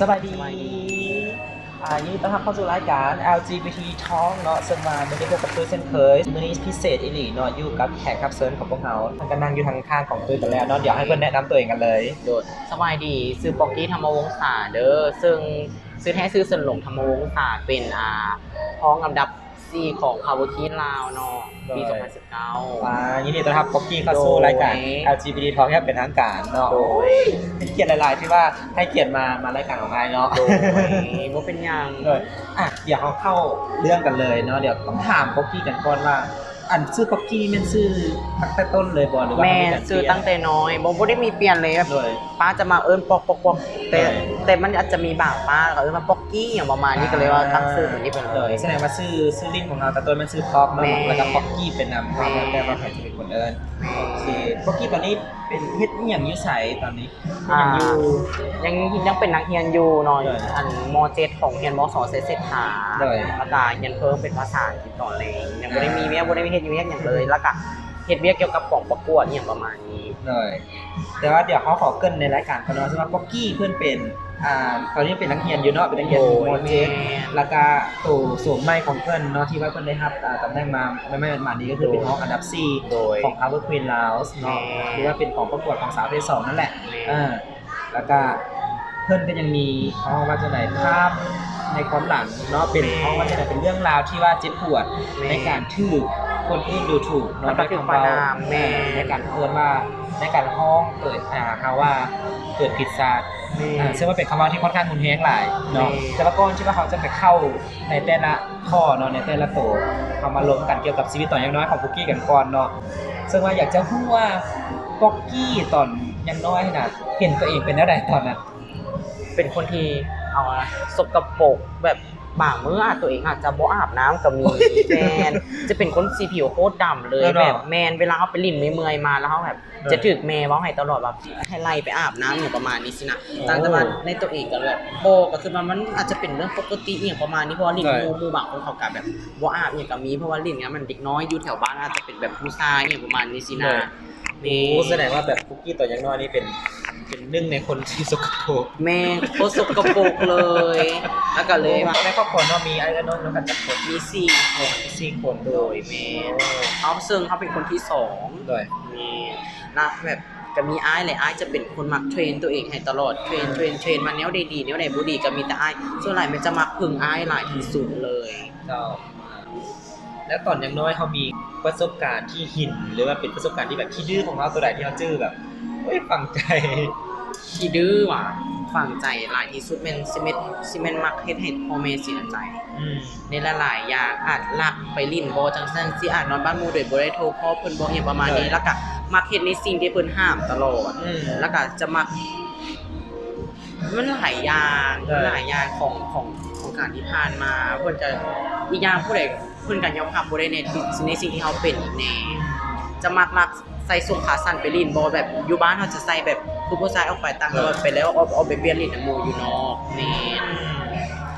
สบายดียินดีต้อนรับเข้าสู่รายการ LGBT Talk เนาะซึ่งมาไม่ได้พบกับตุ้ยเช่นเคยมื้อนี้พิเศษอีหลีเนาะอยู่กับแขกรับเชิญของพวกเราท่านก็นั่งอยู่ทางข้างของตุ้ยกันแล้วเนาะเดี๋ยวให้เพื่อนแนะนำตัวเองกันเลยโดดสบายดีซื้อปอกกี้ธรรมวงศาเด้อซึ่งซื้อแท้ซื้อสนหลงธรรมวงศาเป็นพ้องอันดับ4ของคาวคีลาวเนาะปี2019ยินดีต้อนรับป๊อกกี้เข้าสู่รายการ LGBT Talk อย่างเป็นทางการเนาะโดยเป็นเกียรติหลายๆที่ว่าให้เกียรติมารายการของนายเนาะโดยบ่เป็นยังโดยเดี๋ยวเราเข้าเรื่องกันเลยเนาะเดี๋ยวต้องถามป๊อกกี้กันก่อนว่าอันชื่อป๊อกกี้มันชื่อตั้งแต่ต้นเลยบ่หรือว่าแม่ชื่อตั้งแต่น้อยบ่ได้มีเปลี่ยนเลยป้าจะมาปอกแต่มันอาจจะมีบางป้าก็มาป๊อกกี้อย่างประมาณนี้ก็เลยว่าตั้งชื่อเหมือนนี้ไปเลยแสดงว่าชื่อลิ้นของเราแต่ต้นมันชื่อป๊อกเนาะแล้วก็ป๊อกกี้เป็นนามแต่ว่าใครจะเป็นคนเอิ้นโอเคป๊อกกี้ตอนนี้เป็นเฮ็ดอีหยังอยู่ไสตอนนี้ยังเป็นนักเรียนอยู่เนาะอันม.7 ของเรียนม.2 เสร็จหาแล้วก็เรียนเพิ่มเป็นภาษาอังกฤษต่อเลยยังบ่ได้มีเฮ็ดอยู่อย่างเลยแล้วก็เฮ็ดเวียกเกี่ยวกับกล่องประกวดอย่างประมาณนี้เลยแต่ว่าเดี๋ยวเขาขอเกริ่นในรายการกันเนาะว่าป๊อกกี้เพิ่นเป็นตอนนี้เป็นนักเรียนอยู่เนาะเป็นนักเรียนม.7แล้วก็ตัวสูงใหม่ของเพิ่นเนาะที่ว่าเพิ่นได้รับตำแหน่งมาไม่มานี้ก็คือเป็นห้องอันดับ4ของ Power Queen Lounge เนาะหรือว่าเป็นของประกวดของสาวเพศ2นั่นแหละแล้วก็เพิ่นก็ยังมีเขาว่าจะไหนภาพในความหลังเนาะเป็นเขาว่าจะไหนเป็นเรื่องราวที่ว่าเจ็บปวดในการถือคนอื่นดูถูกเนาะด้วยคำว่าในการเอิ้นว่าในการห้องเกิดเขาว่าเกิดผิดศาสตร์ซึ่งว่าเป็นคำว่าที่ค่อนข้างรุนแรงหลายเนาะแต่ว่าก่อนที่ว่าเขาจะไปเข้าในแต่ละข้อเนาะในแต่ละตัวเขามาลงกันเกี่ยวกับชีวิตตอนยังน้อยของปุกกี้กันก่อนเนาะซึ่งว่าอยากจะพูดว่าปุกกี้ตอนยังน้อยน่ะเห็นตัวเองเป็นอะไรตอนนั้นเป็นคนที่เอาสกปรกแบบบางมื้อตัวเองอาจจะบ่อาบน้ำก็มีแมนจะเป็นคนสีผิวโคตรดำเลยแบบแมนเวลาเขาไปลิ่นเมื่อยมาแล้วเขาแบบจะถึกแม่เว้าให้ตลอดแบบให้ไล่ไปอาบน้ำอย่างประมาณนี้สินะแต่ว่าในตัวเองก็แบบบ่ก็คือมันอาจจะเป็นเรื่องปกติอย่างประมาณนี้เพราะลิ่นหมู่บางคนเขาก็แบบบ่อาบอย่างก็มีเพราะว่าลิ่นเนี้ยมันเด็กน้อยอยู่แถวบ้านอาจจะเป็นแบบผู้ชายอย่างประมาณนี้สินะแสดงว่าแบบปุกกี้ตอนยังน้อยนี่เป็นหนึ่งในคนที่สกปรกแม่โคตรสกปรกเลยแล้วก็เลยในครอบครัวเนาะมีไอ้น้องแล้วกันจักคนมี4 คนโดยแม่เอาซึ่งเขาเป็นคนที่2โดยมีนะแบบก็มีอ้ายเลยอ้ายจะเป็นคนมักเทรนตัวเองให้ตลอดเทรนมาแนวดีแนวไหนบ่ดีก็มีแต่อ้ายส่วนหลายมันจะมักพึ่งอ้ายหลายที่สุดเลยแล้วตอนยังน้อยเขามีประสบการณ์ที่หินหรือว่าเป็นประสบการณ์ที่แบบที่ดื้อของเขาตัวใดที่เขาจื้อแบบฝังใจที่ดื้อว่ะฝังใจหลายที่สุดเป็นซีเมนต์มักเฮ็ดให้พ่อแม่เสียใจในหลายๆอย่างอาจลักไปลิ้นบ่จังซั่นสิอาจนอนบ้านหมู่โดยบ่ได้โทรพ่อเพิ่นบ่เฮ็ดประมาณนี้แล้วก็มักเฮ็ดในสิ่งที่เพิ่นห้ามตลอดแล้วก็จะมักมันหลายอย่างของการที่ผ่านมาเพิ่นจะอีกอย่างผู้ใดเพิ่นก็ยอมรับบ่ได้ในสิ่งที่เฮาเป็นอีกแน่จะมักรักใส่ส้นขาสั้นไปลิ้นบ่แบบอยู่บ้านเฮาจะใส่แบบผู้ชายออกไปต่างจังหวัดไปแล้วเอาไปเปลี่ยนลิ้นหมู่อยู่นอกแม่น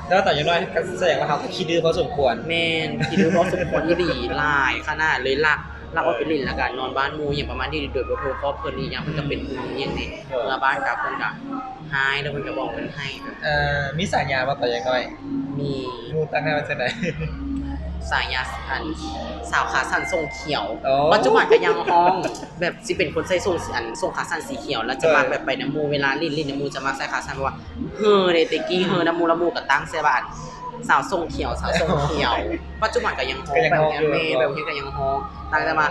แล้วตอนยังน้อยก็แสดงว่าเฮาขี้ดื้อพอสมควรแม่นขี้ดื้อพอสมควรอีหลีหลายขนาดเลยลักเอาไปลิ้นแล้วก็นอนบ้านหมู่อย่างประมาณนี้โดยบ่โทรขอเพิ่นอีหยังเพิ่นก็เป็นผู้หญิงนี่เมื่อบ้านกลับเพิ่นก็หายแล้วเพิ่นก็บอกเพิ่นให้มีสายยาบ่ตอนยังน้อยมีหมู่ตั้งให้ว่าจังได๋สายยาสาวขาสั้นทรงเขียวปัจจุบันก็ยังฮ้องแบบสิเป็นคนใส่ทรงขาสั้นสีเขียวแล้วจะมาแบบไปน้ำหมู่เวลาลิ้นน้ำหมู่จะมาใส่ขาสั้นเพราะว่าเด้ตะกี้น้ำหมู่ก็ตั้งใส่บ้านสาวทรงเขียวปัจจุบันก็ยังฮ้องแบบนี้แม่แบบนี้ก็ยังฮ้องตั้งแต่มา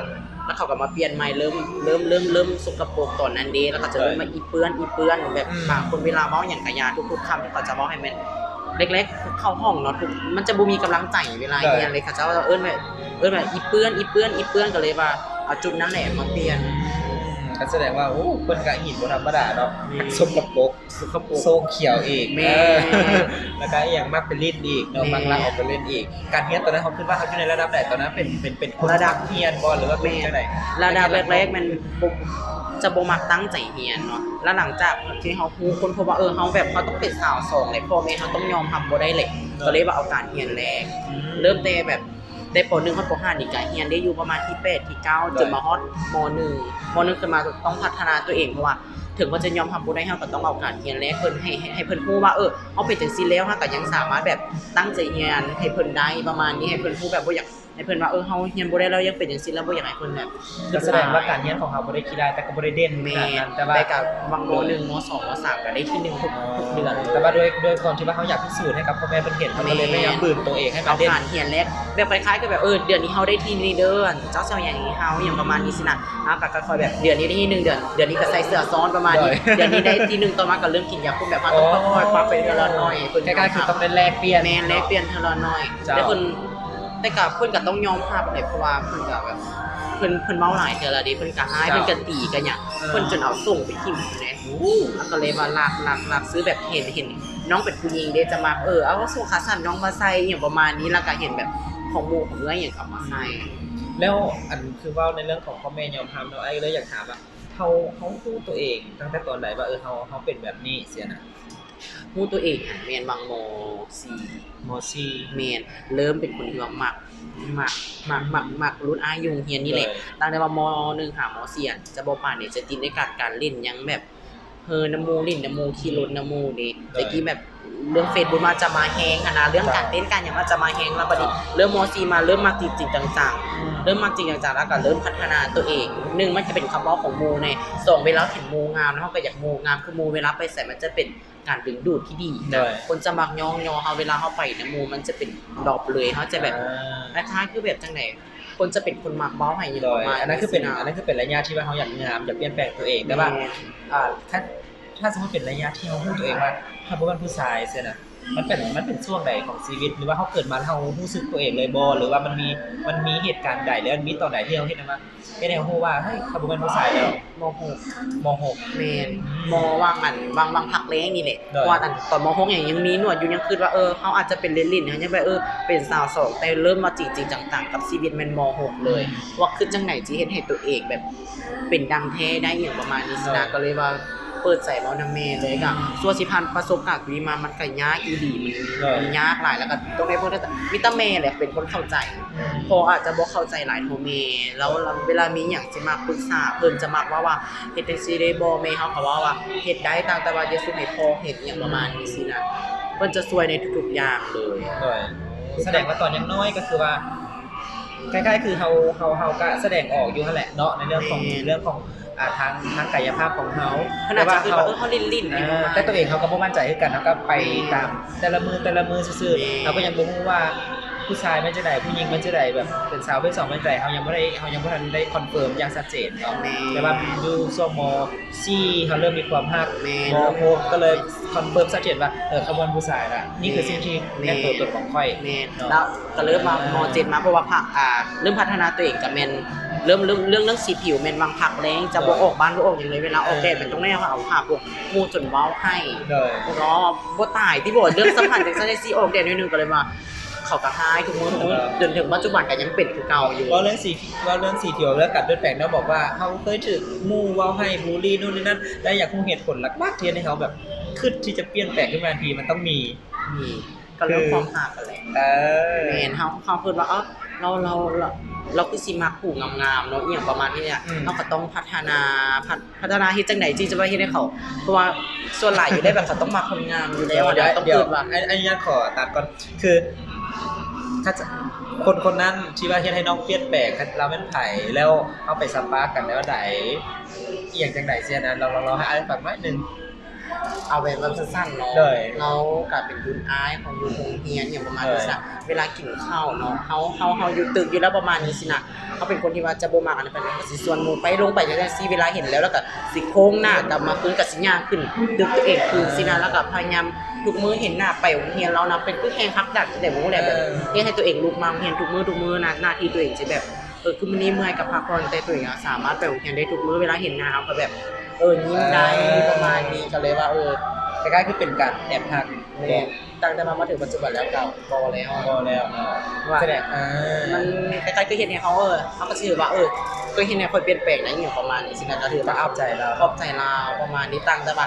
แล้วเขาก็มาเปลี่ยนใหม่เริ่มสกปรกตอนนั้นเด้แล้วก็จะเริ่มมาอีเปื้อนแบบบางคนเวลาเว้าหยังกะยาทุกๆคำเขาจะเว้าให้มันเล็กๆเข้าห้องเนาะมันจะบ่มีกำลังใจเวลาเรียนเลยค่ะเจ้าเอิ้นแบบอีเปื้อนก็เลยว่าเอาจุดนั้นแหละมาเปลี่ยนก็แสดงว่าโอ้เพิ่นก็หินบ่ธรรมดาเนาะสกปรกโซเขียวอีกแล้วก็อย่างมากเป็นลิ้นอีกเนาะบางรักออกไปเล่นอีกการเรียนตอนนั้นเขาคิดว่าเขาอยู่ในระดับไหนตอนนั้นเป็นคนระดับเรียนบ่หรือว่าเป็นจังได๋ระดับแรกๆมันจะบ่มักตั้งใจเรียนเนาะแล้วหลังจากที่เฮาฮู้คนพบว่าเฮาแบบเฮาต้องเป็นสาว2เลยพ่อแม่เฮาต้องยอมรับบ่ได้เลยก็เลยว่าเอาการเรียนแรกเริ่มแต่แบบ ได้ป .1 ฮอดป .5 นี่ก็เรียนได้อยู่ประมาณที่8ที่9จนมาฮอดม .1 ม .1 ขึ้นมาต้องพัฒนาตัวเองเพราะว่าถึงว่าจะยอมทำบ่ได้เฮาก็ต้องเอาการเรียนแลกเพิ่นให้เพิ่นรู้ว่าเฮาเป็นจังซี่แล้วเฮาก็ยังสามารถแบบตั้งใจเรียนให้เพิ่นได้ประมาณนี้ให้เพิ่นรู้แบบบ่อยากให้เพิ่นว่าเฮาเรียนบ่ได้แล้วยังเป็นจังซี่แล้วบ่อยากให้เพิ่นแบบ ก็แสดงว่าการเรียนของเขาบ่ได้ขี้ได้แต่ก็บ่ได้เด่นข แม่ นาดนั้นแต่ว่า ได้กับบางม .1 ม .2 ม .3 ก็ได้ที่1ทุกเดือน แต่ว่าด้วยความที่ว่าเขาอยากพิสูจน์ให้กับพ่อแม่เพิ่นเห็นเขาก็เลยพยายามฝืนตัวเองให้มั เอา นเด่น ผ่านเรียนแรกแบบคล้ายๆกับแบบเดือนนี้เฮาได้ที่นี่เด้อเจ้าเจ้าอย่างนี้เฮาอย่างประมาณนี้สินะก็ค่อยแบบเดือนนี้ได้ที่1เดือนนี้ก็ใส่เสื้อซ้อนประมาณนี้เดือนนี้ได้ที่1ต่อมาก็เริ่มกินยาคุมแบบว่าต้องค่อยๆปรับไปเทื่อละน้อยเพิ่น ใกล้ๆคือต้องได้แลกเปลี่ยน แม่นแลกเปลี่ยนเทื่อละน้อย เจ้า แต่เพิ่นก็ต้องยอมรับเลยเพราะว่าเพิ่นก็แบบเพิ่นเมาหลายเทื่อละเด้เพิ่นก็หายเพิ่นก็ตีกันหยังเพิ่นจนเอาส่งไปทิ่มแหละแล้วก็เลยว่าลากซื้อแบบเห็นน้องเป็นผู้หญิงเด้จะมาเอาส่งขาสั้นน้องมาใส่อย่างประมาณนี้แล้วก็เห็นแบบของหมู่ของเอื้อยอย่างเอามาใส่ แล้วอันคือว่าในเรื่องของพ่อแม่ยอมทำเนาะไอ้เลยอยากถามว่าเขาพูดตัวเองตั้งแต่ตอนไหนว่าเขาเป็นแบบนี้เสียนะ หมู่ตัวเองหันแม่นบางม มอซี 4แม่นเริ่มเป็นคนที่ว่ามักรุ่นอายุเฮียนนี่แหละตั้งแต่ว่าม1หาม4อะจะบ่ปานนี่จะติดในการเล่นหยังแบบน้ำมูลิ้นน้ำมูขี่รถน้ำมูนี่แต่กี้แบบเรื่องเฟซบุ๊กมาจะมาแฮงอะนะเรื่องการเต้นการหยังมาจะมาแฮงแล้วบัดนี้เริ่มม4มาเริ่มมาจริงๆจังๆเริ่มมาจริงจังๆแล้วก็เริ่มพัฒนาตัวเอง1มันจะเป็นคำเว้าของหมู่ใน2เวลาเห็นหมู่งามแล้วเฮาก็อยากหมู่งามคือหมู่เวลาไปไสมันจะเป็นการดึงดูดที่ดีคนจะมักย่องยอเฮาเวลาเฮาไปน้ำมูมันจะเป็นดอกเลยเฮาจะแบบคล้ายๆคือแบบจังได๋คนจะเป็นคนมักเว้าให้อยู่ประมาณ อันนั้นคือเป็นระยะที่ว่าเขาอยากงามอยากเปลี่ยนแปลงตัวเองแต่ว่าถ้าสมมติเป็นระยะที่เขาพูดตัวเองว่าถ้าบ่เป็นผู้ชายเสียนะมันเป็นช่วงใดของชีวิตหรือว่าเขาเกิดมาแล้วเขารู้สึกตัวเองเลยบ่หรือว่ามันมีเหตุการณ์ใดแล้วมีตอนไหนที่เขาเฮ็ดให้เขาฮู้ว่าเฮ้ยเขาบ่เป็นผู้ชายแล้วมม .6 แม่นมว่างบางพักแรงนี่แหละว่าตอนม6ยังมีหนวดอยู่ยังคิดว่าเฮาอาจจะเป็นเล่นๆนะยังแบบเป็นสาว2แต่เริ่มมาจริงๆจังๆกับชีวิตแม่นม6เลยว่าคือจังไหนสิเฮ็ดให้ตัวเองแบบเป็นดังแท้ได้อย่างประมาณนี้สินะก็เลยว่าเปิดใจเว้านำแม่เลยก็ส่วนสิผ่านประสบการณ์นี้มามันก็ยากอีหลีมันยากหลายแล้วก็ต้องได้เพิ่นมีแต่แม่แหละเป็นคนเข้าใจพออาจจะบ่เข้าใจหลายเท่าแม่แล้วเวลามีหยังสิมาปรึกษาเพิ่นจะมักว่าเฮ็ดจังซี่ได้บ่แม่เฮาก็ว่าเฮ็ดได้ต่างแต่ว่าอย่าสู้ให้พ่อเฮ็ดอย่างประมาณนี้สินะเพิ่นจะช่วยในทุกๆอย่างเลยแสดงว่าตอนยังน้อยก็คือว่าใกล้ๆคือเฮาก็แสดงออกอยู่นั่นแหละเนาะในเรื่องของทางกายภาพของเขาแต่ว่าเขาลิ้นๆแต่ตัวเองเขาก็บ่มั่นใจคือกันเขาก็ไปตามแต่ละมือซื่อๆเราก็ยังบ่รู้ว่าผู้ชายมันจะได้ผู้หญิงมันจะได้แบบเป็นสาวเป็น2เป็นใจเขายังบ่ทันได้คอนเฟิร์มอย่างชัดเจนเนาะแต่ว่าอยู่ช่วงม.4 เขาเริ่มมีความฮักม.6ก็เลยคอนเฟิร์มชัดเจนว่าเขาเป็นผู้ชายละนี่คือสิ่งที่แม่นตัวตนของค่อยแล้วก็เริ่มมาม.7มาเพราะว่าเริ่มพัฒนาตัวเองก็แม่นเรื่องสีผิวแม่นวางผักแรงจะบ่ออกบ้านบ่ออกอย่างเลยเวลาออกแดดมันต้องแน่ว่าเอาผ้าพวกมูจนเว้าให้เนาะบ่ตายที่บ่เรื่องสำคัญจังซั่นได้สิออกแดดนิดนึงก็เลยว่าเขาก็หายทุกมื้อจนถึงปัจจุบันก็ยังเป็นคือเก่าอยู่ว่าเรื่องสีเขียวแล้วกัดด้วยแปลกเนาะบอกว่าเฮาเคยถูกหมู่เว้าให้บูลลี่นู่นนี่นั่นและอยากรู้เหตุผลหลักๆที่ให้เขาแบบคิดที่จะเปลี่ยนแปลงขึ้นมาทันทีมันต้องมีก็เรื่องความหักกันแหละแม่นเฮาคิดว่าเราคือสิมักผู้งามๆเนาะอีหยังประมาณนี้เนี่ยเราก็ต้องพัฒนาเฮ็ดจังได๋ที่จะว่าเฮ็ดให้เขาเพราะว่าส่วนหลายอยู่ได้แบบเขาต้องมักคนงามอยู่แล้วต้องคิดว่าอันนี้ขอตัดก่อนคือถ้าคนนั้นที่ว่าเฮ็ดให้น้องเปลี่ยนแปลงเราเป็นไผแล้วเอาไปสปาร์กกันแล้วใดอีหยังจังได๋เสียนะเราให้อ่านฟังหน่อยนึงเอาแบบสั้นๆเนาะเราก็เป็นรุ่นอ้ายของอยู่โรงเรียนอย่างประมาณนี้ซะเวลากินข้าวเนาะเฮาอยู่ตึกอยู่แล้วประมาณนี้สินะเขาเป็นคนที่ว่าจะบ่มักอันนั้นปานใดก็สิชวนหมู่ไปลงไปจังซี่เวลาเห็นแล้วก็สิโค้งหน้ากลับมาคืนก็สิย่างขึ้นดึกตัวเองคือสินะแล้วก็พยายามทุกมื้อเห็นหน้าไปโรงเรียนแล้วนะเป็นคือแฮงคักดักแต่บ่แลแบบเฮ็ดให้ตัวเองลุกมาโรงเรียนทุกมื้อนะหน้าที่ตัวเองสิแบบคือมื้อนี้เมื่อยกับพักผ่อนแต่ตัวเองสามารถไปโรงเรียนได้ทุกมื้อเวลาเห็นหน้าเฮาก็แบบยิ้มได้ประมาณนี้ก็เลยว่าคล้ายๆคือเป็นการแอบหักตั้งแต่มาถึงปัจจุบันแล้วก็พอแล้วว่าแสดงมันคล้ายๆคือเฮ็ดให้เขาเขาก็สิว่าก็เฮ็ดให้คนเปลี่ยนแปลงได้อย่างประมาณนี้สินะก็ถือว่าขอบใจเราประมาณนี้ตั้งแต่ว่า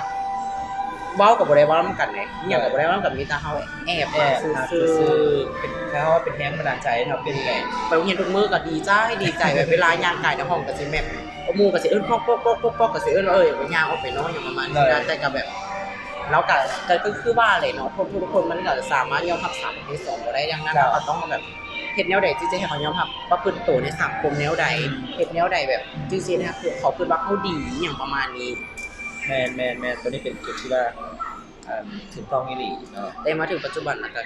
เว้ากับบ่ได้เว้านำกันเลยอหย่างก็บ่ได้เว้านำกันมีแต่เฮาแอบ แอบ ซื่ ซื้ อ อเป็นเขาว่าเป็นแฮงบันดาลใจทำเป็นไง ๆไปโรงเรียนทุกมื้อก็ดีใจแบบเวลาย่างกายในห้องก็สิแบบหมู่ก็สิเอิ้นป๊อกๆๆๆก็สิเอิ้นว่าไปย่างออกไปเนาะอย่างประมาณนี้นะแต่ก็แบบแล้วก็คือว่าเลยเนาะทุกคนมันก็สามารถยอมรับสังคมที่สองบ่ได้ดังนั้นเราก็ต้องแบบเฮ็ดแนวใดที่จะให้เขายอมรับว่าเพิ่นโตในสังคมแนวใดเฮ็ดแนวใดแบบจริงๆนะคือเขาคิดว่าเขาดีอย่างประมาณนี้ แมนตัวนี้เป็นจุดที่ว่าถึงต้องอีหลีเนาะ แต่มาถึงปัจจุบันนะก็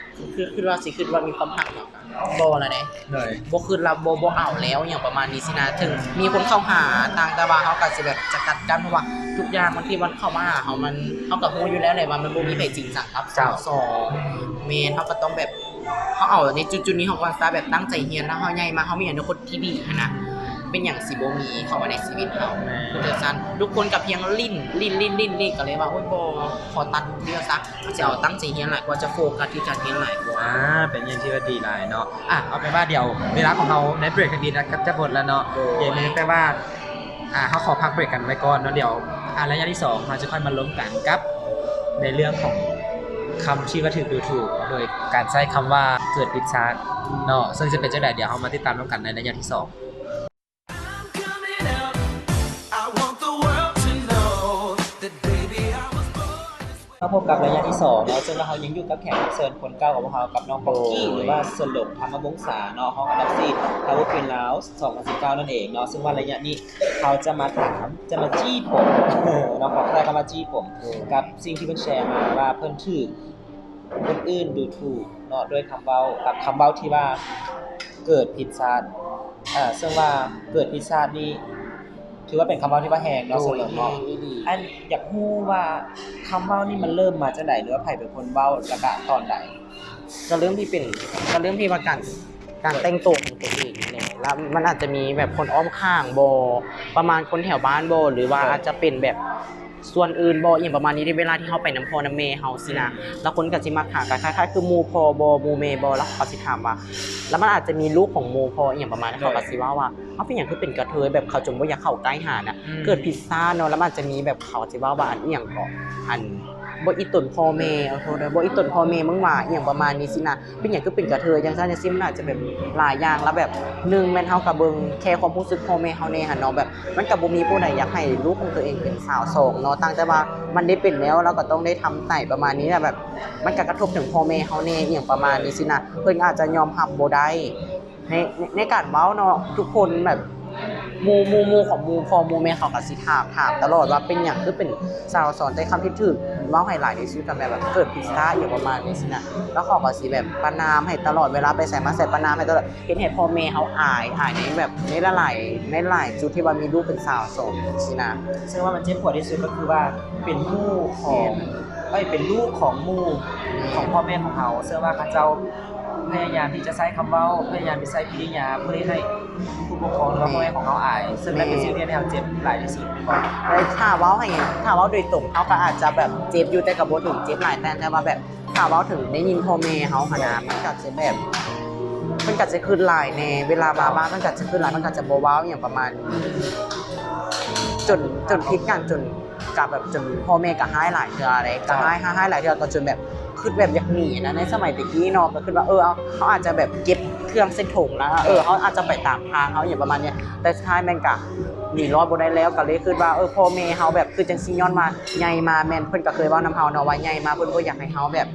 คือว่าสิคิดว่ามีความหักมากอะบ่แล้วเด้ หน่อย บ่คือเราบ่เอาแล้วอย่างประมาณนี้สินะถึงมีคนเข้าหาต่างแต่ว่าเขาก็สิแบบจะกัดกันเพราะว่าทุกอย่างบางทีมันเข้ามาหาเขามันเขาก็รู้อยู่แล้วแหละว่ามันบ่มีไผจริงจังกับสาวสองแม่นเขาก็ต้องแบบเขาเอาในจุดๆนี้เขาก็ซะแบบตั้งใจเรียนแล้วเขาใหญ่มาเขามีอนาคตที่ดีหั้นนะเป็นอย่างสิบ่มีเข้ามาในชีวิตเขาคือจังซั่นทุกคนก็เพียงลิ้นก็เลยว่าโอ๊ยบ่ขอตัดเดียวซะเขาจะเอาตั้งใจเรียนหลายกว่าจะโฟกัสที่การเรียนหลายกว่า เป็นอย่างที่ว่าดีหลายเนาะเอาเป็นว่าเดี๋ยวเวลาของเราในเบรกกันดีนะจะหมดแล้วเนาะเดี๋ยวนี้แต่ว่าเขาขอพักเบรกกันไว้ก่อนเนาะเดี๋ยวระยะที่2เราจะค่อยมาล้มกันกับในเรื่องของคำที่ว่าถูกดูถูกโดยการใช้คำว่าเกิดผิดชาติเนาะซึ่งจะเป็นจังได๋เดี๋ยวเรามาติดตามร่วมกันในระยะที่2มาพบกับระยะที่2เนาะซึ่งเรายังอยู่กับแขกรับเชิญคนเก่าของเรากับน้องป๊อกกี้หรือว่าสนหลงธรรมวงศาเนาะห้องอันดับ4 Power Queen Lounge 2019นั่นเองเนาะซึ่งว่าระยะนี้เขาจะมาถามจะมาจี้ผมเนาะขอใครก็มาจี้ผมกับสิ่งที่เพิ่นแชร์มาว่าเพิ่นถูกคนอื่นดูถูกเนาะด้วยคำเว้ากับคำเว้าที่ว่าเกิดผิดชาติซึ่งว่าเกิดผิดชาตินี่ถือว่าเป็นคำเว้าที่ว่าแฮงเนาะสนหลงเนาะ อันอยากรู้ว่าคำเว้านี่มันเริ่มมาจากไหนหรือว่าไผเป็นคนเว้าแล้วก็ตอนใด ก็เริ่มที่ว่าการแต่งตัวของตัวเองนี่แหละแล้วมันอาจจะมีแบบคนอ้อมข้างบ่ประมาณคนแถวบ้านบ่หรือว่าอาจจะเป็นแบบส่วนอื่นบ่อย่างประมาณนี้ในเวลาที่เฮาไปนำพ่อนำแม่เฮาสินะแล้วคนก็สิมาถามกันคล้ายๆคือหมู่พ่อบ่หมู่แม่บ่แล้วเขาสิถามว่าแล้วมันอาจจะมีลูกของหมู่พ่ออหย่างประมาณนั้นเขาก็สิว่าเฮาเป็นหยังคือเป็นกระเทยแบบเขาจนบ่อยากเข้าใกล้หาน่ะเกิดผิดซ่าเนาะแล้วมันอาจจะมีแบบเขาสิว่าอันอีหยังก็อันบ่อีตนพ่อแม่เอาโทษเด้อบ่อีตนพ่อแม่มึงว่าอีหยังประมาณนี้สินะเป็นหยังคือเป็นกระเทยจังซั่นจังซี่มันอาจจะแบบหลายอย่างแล้วแบบหนึ่งแม่นเฮาก็เบิ่งแค่ความรู้สึกพ่อแม่เฮาแน่หั่นเนาะแบบมันก็บ่มีผู้ใดอยากให้ลูกของตัวเองเป็นสาวโสดเนาะตั้งแต่ว่ามันได้เป็นแล้วเราก็ต้องได้ทำไต่ประมาณนี้แหละแบบมันก็กระทบถึงพ่อแม่เฮาแน่อีหยังประมาณนี้สินะเพิ่นอาจจะยอมรับบ่ได้ในการเว้าเนาะทุกคนแบบหมู่ของหมู่พ่อหมู่แม่เขาก็สิถามตลอดว่าเป็นหยังคือเป็นสาวสอนแต่คำที่ถูกเว้าให้หลายที่สุดก็แบบเกิดผิดซะอย่างประมาณนี้สินะแล้วเขาก็สิแบบประณามให้ตลอดเวลาไปใส่มาใส่ประณามให้ตลอดเห็นเหตุพ่อแม่เขาอายในแบบในหลายจุดที่ว่ามีลูกเป็นสาวโสดสินะ ซึ่งว่ามันเจ็บปวดที่สุดก็คือว่าเป็นหมู่ของเป็นลูกของหมู่ของพ่อแม่ของเขาซึ่งว่าเขาเจ้าพยายามที่จะใช้คำเว้าพยายามที่ใช้กิริยาเพื่อให้ผู้ปกครองหรือว่าพ่อแม่ของเขาอายซึ่งนั่นเป็นสิ่งที่ทำให้เขาเจ็บหลายที่สุดก่อน แล้วถ้าเว้าโดยตรงเขาก็อาจจะแบบเจ็บอยู่แต่ก็บ่ถึงเจ็บหลายแต่ว่าแบบถ้าเว้าถึงได้ยินพ่อแม่เขาหั่นน่ะมันก็จะแบบมันก็จะขึ้นหลายแน่เวลามาบ้านมันก็จะขึ้นหลายมันก็จะบ่เว้าอย่างประมาณนี้จนพลิกกันจนกับแบบจนพ่อแม่ก็หายหลายเทื่ออะไรก็หายหลายเทื่อก็จนแบบคือแบบอยากหนีนะในสมัยตะกี้เนาะก็คือว่าเขาอาจจะแบบเก็บเครื่องเส้นถงแล้วเขาอาจจะไปตามทางเขาอย่างประมาณเนี้ยแต่สุดท้ายแม่งก็หนีรอดบ่ได้แล้วก็เลยคือว่าพ่อแม่เฮาแบบคือจังซี่ย้อนมาใหญ่มาแม่นเพิ่นก็เคยเว้านำเฮาเนาะว่าใหญ่มาเพิ่นบ่อยากให้เฮาแบบ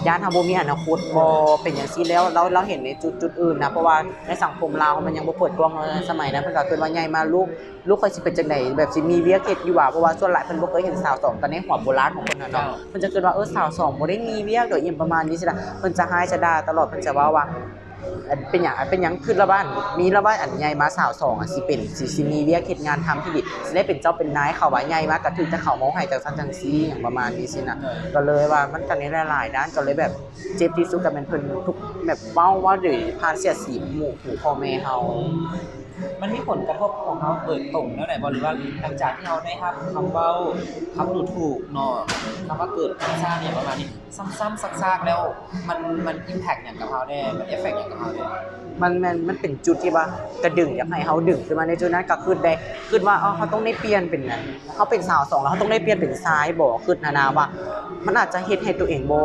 ย่านเฮาบ่มีอนาคตบ่เป็นจังซี่แล้วเราเห็นในจุดอื่นนะเพราะว่าในสังคมลาวมันยังบ่เปิดกว้างในสมัยนั้นเพิ่นก็คิดว่าใหญ่มาลูกค่อยสิเป็นจังได๋แบบสิมีเวียกเฮ็ดอยู่ว่าเพราะว่าส่วนหลายเพิ่นบ่เคยเห็นสาวสองตอนในหัวโบราณของเพิ่นน่ะเนาะเพิ่นจะคิดว่าสาวสองบ่ได้มีเวียกดอกอีหยังประมาณนี้สิล่ะเพิ่นจะหายจะด่าตลอดเพิ่นจะว่าเป็นหยังคือละบ้านมีละบ้านอันใหญ่มาสาวสองสิเป็นสิมีเวียกเฮ็ดงานทำที่ดิสิได้เป็นเจ้าเป็นนายเขาว่าใหญ่มากก็ถึงจะเข้าเมาให้จังซั่นจังซี่หยังประมาณนี้สินะก็เลยว่ามันก็ในหลายๆด้านก็เลยแบบเจ็บที่สุดก็เป็นเพิ่นทุกแบบเว้าว่าด้วยผ่านเสียดสีหมู่ของพ่อแม่เฮา มันมีผลกระทบของเขาโดยตรงแล้วไหนบ่หรือว่าหลังจากที่เขาได้รับคำเว้าคำดูถูกเนาะคำว่าเกิดผิดชาติเนี่ยประมาณนี้ซ้ำๆซากๆแล้วมัน impact อย่างกับเขาแน่มัน effect อย่างกับเขาแน่ มันเป็นจุดที่ว่ากระดึงอยากให้เขาดึงขึ้นมาในจุดนั้นก็คือว่าเขาต้องได้เปลี่ยนเป็นนั้นเขาเป็นสาวสองแล้วเขาต้องได้เปลี่ยนเป็นซ้ายบ่ขึ้นนาว่า มันอาจจะเฮ็ดให้ตัวเองบ่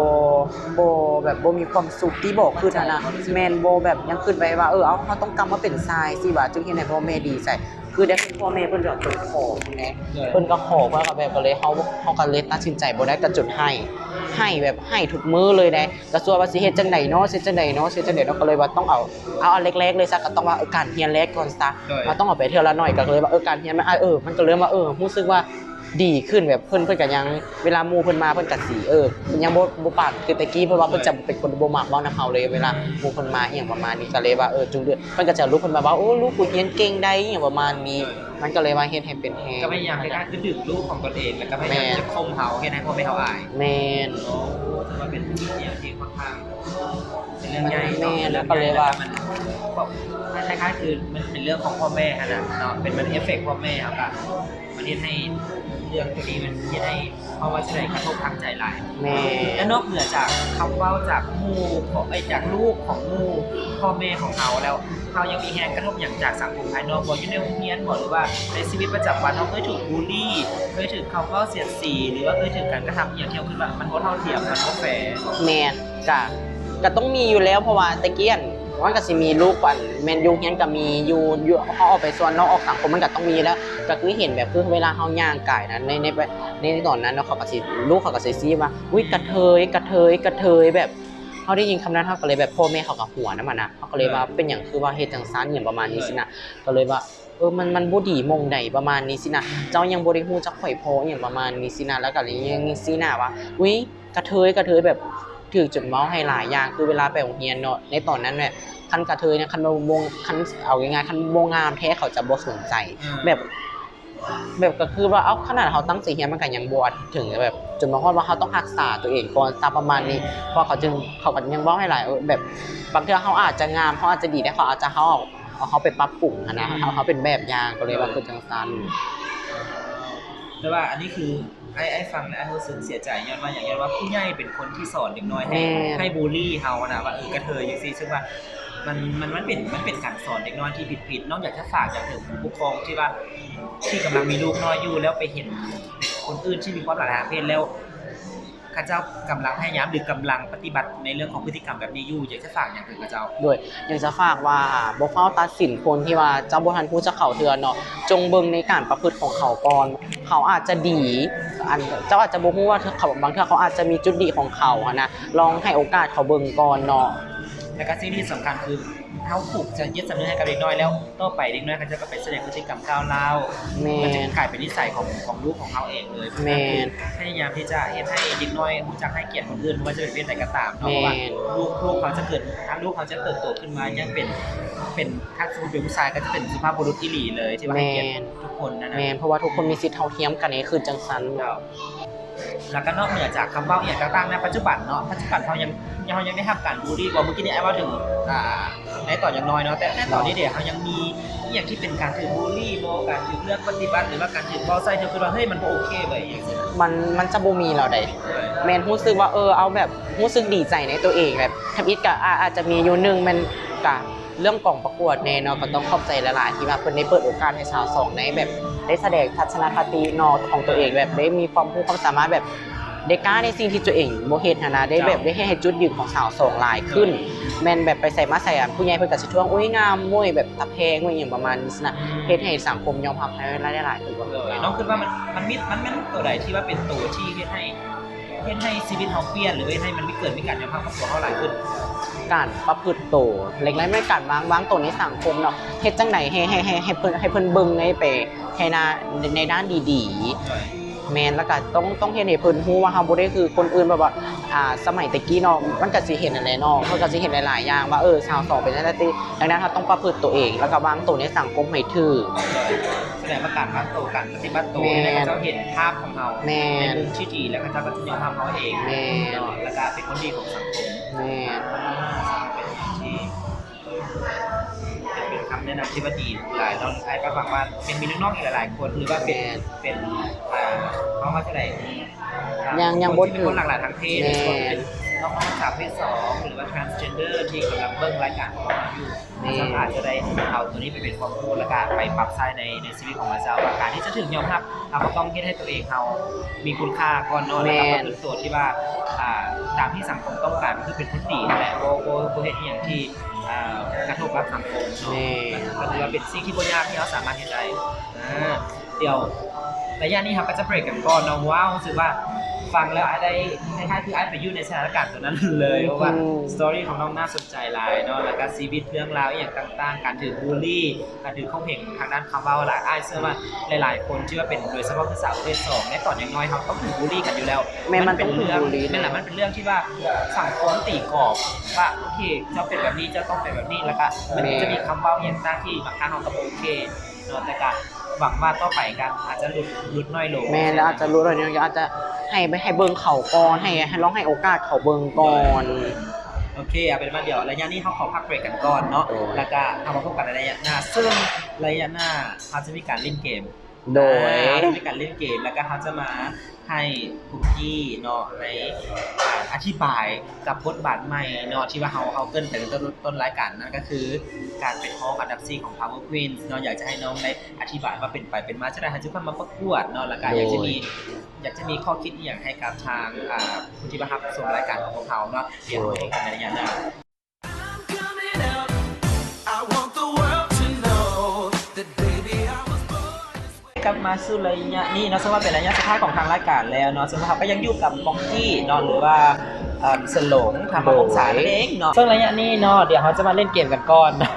แบบบ่มีความสุขที่บ่คือนั่นน่ะแม่นบ่แบบยังคิดไว้ว่าเอาเฮาต้องกลับมาเป็นทรายสิว่าจึงเฮ็ดให้พ่อแม่ดีใจคือได้พ่อแม่เพิ่นก็เพิ่นขอแหน่เพิ่นก็ขอว่าแบบก็เลยเฮาก็เลยตัดสินใจบ่ได้ก็จนให้แบบให้ทุกมื้อเลยได้ก็สัวว่าสิเฮ็ดจังได๋เนาะสิจังได๋เนาะสิจังได๋เนาะก็เลยว่าต้องเอาอันเล็กๆเลยซะก็ต้องว่าการเรียนแรกก่อนซะต้องเอาไปเทื่อละน้อยก็เลยว่าการเรียนมันมันก็เริ่มว่ารู้สึกว่าดีขึ้นแบบเพิ่นก็ยังเวลาหมู่เพิ่นมาเพิ่นก็สิยังบ่ปากคือตะกี้เพิ่นว่าเพิ่นจะเป็นคนบ่มักเว้านำเฮาเลยเวลาหมู่เพิ่นมาอีหยังประมาณนี้ก็เลยว่าจุงเดือนเพิ่นก็จะรู้เพิ่นมาว่าโอ้ลูกกูเรียนเก่งได้อีหยังประมาณนี้มันก็เลยว่าเฮ็ดให้เป็นแฮงก็พยายามในการคือดึงลูกของตนเองแล้วก็พยายามจะคมเฮาให้ได้พ่อแม่เฮาอาย แม่น ถือว่าเป็นอย่างที่ค่อนข้างเป็นเรื่องใหญ่ แม่แล้วก็เลยว่า มันคล้ายๆคือมันเป็นเรื่องของพ่อแม่ขนาดเนาะเป็นมันเอฟเฟกต์พ่อแม่ครับอะมันเฮ็ดให้เรื่องตัวนี้มันเฮ็ดให้เพราะว่าจะได้กระทบทางใจหลาย แม่ และนอกเหนือจากคำเว้าจากหมู่ของจากลูกของหมู่พ่อแม่ของเขาแล้วเขายังมีแรงกระทบอย่างจากสังคมภายนอกบ่อยู่ในโรงเรียนบ่หรือว่าในชีวิตประจำวันเขาเคยถูกบูลลี่เคยถูกเขาเว้าเสียดสีหรือว่าเคยถูกการกระทำอย่างที่เขาคิดว่ามันบ่เท่าเทียมมันบ่แฟร์ แม่นก็ต้องมีอยู่แล้วเพราะว่าตะเกียนมันก็สิมีลูกก่อนแม่นอยู่เฮียนก็มีอยู่เฮาออกไปส่วนนอกออกสังคมมันก็ต้องมีแล้วก็คือเห็นแบบคือเวลาเฮาย่างกายนะในตอนนั้นเนาะเขาก็สิลูกเขาก็สิซี้ว่าอุ๊ยกระเทยแบบเฮาได้ยินคำนั้นเฮาก็เลยแบบพ่อแม่เขาก็หัวนำมันนะเฮาก็เลยว่าเป็นหยังคือว่าเฮ็ดจังซั่นหยังประมาณนี้สินะก็เลยว่ามันบ่ดีมองใดประมาณนี้สินะเจ้ายังบ่ได้ฮู้จักข่อยพอหยังประมาณนี้สินะแล้วก็เลยยังสินะว่าอุ๊ยกระเทยแบบถือจดเมาให้หลายอย่างคือเวลาไปโรงเรียนเนาะในตอนนั้นเนี่ยคันกระเทยเนี่ยคันบ่คันเอาง่ายๆคันบ่งามแท้เขาจะบ่สนใจแบบก็คือว่าขนาดเขาตั้งใจเรียนมันก็ยังบ่ถึงแบบจนมาฮอดว่าเขาต้องรักษาตัวเองก่อนซะประมาณนี้เพราะเขาก็ยังเว้าให้หลายแบบบางเทื่อเขาอาจจะงามเขาอาจจะดีได้เขาอาจจะเอาเขาไปปรับปรุงนะเขาเป็นแบบอย่างก็เลยว่าคือจังซั่น แต่ว่าอันนี้คือไอ้ฟังแล้วไอ้รู้สึกเสียใจย้อนว่าอย่างว่าผู้ใหญ่เป็นคนที่สอนเด็กน้อยให้บูลลี่เฮานะว่ากระเทยจังซี่ซึ่งว่ามันเป็นการสอนเด็กน้อยที่ผิดนอกจากจะฝากอย่างถึงผู้ปกครองที่กำลังมีลูกน้อยอยู่แล้วไปเห็นคนอื่นที่มีความหลากหลายทางเพศแล้วข้าเจ้ากำลังพยายามหรือกำลังปฏิบัติในเรื่องของพฤติกรรมแบบนี้อยู่อยากจะฝากอย่างถึงข้าเจ้าด้วยอยากจะฝากว่าบ่เฝ้าตัดสินคนที่ว่าเจ้าบ่ทันผู้จะเข้าเทือนเนาะจงเบิ่งในการประพฤติของเขาก่อนเขาอาจจะดีเจ้าอาจจะบ่ฮู้ว่าเขาบางเทื่อเขาอาจจะมีจุดดีของเขานะลองให้โอกาสเขาเบิ่งก่อนเนาะแล้วก็สิ่งที่สำคัญคือเฮาปลูกจะยึดสำนึกให้กับเด็กน้อยแล้วต่อไปเด็กน้อยเขาจะก็ไปแสดงพฤติกรรมก้าวร้าวมันจะกลายเป็นนิสัยของลูกของเขาเองเลยพยายามที่จะเฮ็ดให้เด็กน้อยรู้จักให้เกียรติคนอื่นว่าจะเป็นเพศใดก็ตามเนาะว่าลูกเขาจะเกิดลูกเขาจะเติบโตขึ้นมายังเป็นถ้าสมมุติเป็นผู้ชายก็จะเป็นสุภาพบุรุษอีหลีเลยที่ว่าให้เกียรติทุกคนนะแม่นเพราะว่าทุกคนมีสิทธิ์เท่าเทียมกันนี่คือจังซั่นแล้วก็นอกเหนือจากคำเว้าอย่างต่างๆในปัจจุบันเนาะปัจจุบันเขายังได้รับการบูลลี่บ่เมื่อกี้นี้ไอ้ว่าถึงในตอนยังน้อยเนาะแต่ในตอนนี้เดี๋ยวเขายังมีอย่างที่เป็นการถือบูลลี่บ่การถือเลือกปฏิบัติหรือว่าการถือเว้าใส่คือว่าเฮ้ยมันบ่โอเคเว้ยอย่างซี่มันจะบ่มีแล้วได้แม่นรู้สึกว่าเอาแบบรู้สึกดีใจในตัวเองแบบทำอิฐก็อาจจะมีอยู่นึงมันก็เรื่องกองประกวดแน่เนาะก็ต้องขอบใจหลายๆที่ว่าเพิ่นได้เปิดโอกาสให้ชาวสองในแบบได้แสดงทัศนคติเนาะของตัวเองแบบได้มีความรู้ความสามารถแบบได้กล้าในสิ่งที่ตัวเองบ่เฮ็ดนะได้แบบได้ให้จุดยืนของสาวสองหลายขึ้นแม่นแบบไปใส่มาใส่ผู้ใหญ่เพิ่นก็สิท่วงอุ้ยงามมุ้ยแบบตะแพงมุ้ยอย่างประมาณนี้นะเฮ็ดให้สังคมยอมรับให้ได้หลายขึ้นว่าน้องคิดว่ามันตัวใดที่ว่าเป็นตัวที่เฮ็ดให้ชีวิตเฮาเปลี่ยนหรือให้มันไม่เกิดมีการยอมรับกับตัวเฮาหลายขึ้นการประพฤติตัวเล็กๆไม่การวางตัวในสังคมเนาะเฮ็ดจังได๋ให้เพิ่นเบิ่งในด้านดีๆแม่นแล้วก็ต้องเฮ็ดให้เพิ่นฮู้ว่าเฮาบ่ได้คือคนอื่นแบบว่าสมัยตะกี้เนาะมันก็สิเห็นนั่นแหละเนาะเพิ่นก็สิเห็นหลายๆอย่างว่าชาวสองเป็นจังได๋ดังนั้นเฮาต้องประพฤติตัวเองแล้วก็วางตัวในสังคมให้ถูกแสดงว่าการวางตัวการปฏิบัติตัวให้เขาเห็นภาพของเฮาในมุมที่ดีแล้วเขาก็จะยอมรับเฮาเองเนาะแล้วก็เป็นคนดีของสังคมแม่เป็นคำแนะนำที่ว่าดีหลายเราไอ้ก็ฟังว่าเป็นมีน้องๆอีกหลายๆคนหรือว่าเป็นเขาว่าจะได้ยังบ่ถึงคนหลากหลายทางเพศเป็น น้องๆสาวเพศ2หรือว่า transgender ที่กำลังเบิ่งรายการของเราอยู่สามารถจะได้เอาตัวนี้ไปเป็นความรู้และการไปปรับใช้ในชีวิตของเราเจ้าว่าการที่จะถึงยอมรับเราก็ต้องคิดให้ตัวเองเรามีคุณค่าก่อนเนาะแล้วก็เป็นตัวที่ว่าตามที่สังคมต้องการคือเป็นคนดีนั่นแหละโบเฮ็ดอย่างที่กระทบกับสังคมเนาะก็ถือว่าเป็นสิ่งที่บ่ยากที่เราสามารถเฮ็ดได้เดี๋ยวระยะนี้ครับก็จะเบรกกันก่อนเนาะว่ารู้สึกว่าฟังแล้วได้คล้ายๆคือไปอยู่ในสถานการณ์ตัวนั้นเลยเพราะว่าสตอรี่ของน้องน่าสนใจหลายเนาะแล้วก็ชีวิตเรื่องราวอย่างต่างๆการถือบูลลี่การถือข้อเห็นทางด้านคำว่าหลายอ้ายเชื่อว่าหลายๆคนเชื่อว่าเป็นโดยเฉพาะคือสาวประเภท2ในตอนอย่างน้อยเขาต้องถูกบูลลี่กันอยู่แล้วมันเป็นเรื่องนั่นแหละมันเป็นเรื่องที่ว่าสังคมตีกรอบว่าโอเคเจ้าเป็นแบบนี้เจ้าต้องเป็นแบบนี้แล้วก็มันจะมีคำว่าอย่างต่างที่บางครั้งเราก็โอเคเนาะแต่ก็หวังว่าต่อไปกันอาจจะหลุดน้อยลงแม่แล้วอาจจะรู้เลยเนี่ยอาจจะให้เบิ่งเขาก่อนให้ลองให้โอกาสเขาเบิ่งก่อนโอเคเอาเป็นว่าเดี๋ยวระยะนี้เขาขอพักเบรกกันก่อนเนาะแล้วก็เอามาพบกันในระยะหน้าซึ่งระยะหน้าเขาจะมีการเล่นเกมโดยมีการเล่นเกมแล้วก็เขาจะมาให้คุกกี้เนาะในอธิบายกับบทบาทใหม่เนาะที่ว่าเขาเกินแต่ต้นรายการนั่นก็คือการเป็นห้องอันดับ4ของ Power Queens เนาะอยากจะให้น้องได้อธิบายว่าเป็นไปเป็นมาจะได้ให้ทุกคนมาประกวดเนาะแล้วก็อยากจะมีข้อคิดอย่างให้กับทางที่มารับชมรายการของพวกเขาเนาะเดี๋ยวเราพบกันในระยะหน้ากลับมาสู่ระยะนี้เนาะซึ่งว่าเป็นระยะสุดท้ายของทางรายการแล้วเนาะซึ่งเราก็ยังอยู่กับบ็อกกี้เนาะหรือว่าสลงทำมาองศาเล็กเนาะซึ่งระยะนี้เนาะเดี๋ยวเขาจะมาเล่นเกมกันก่อนเนา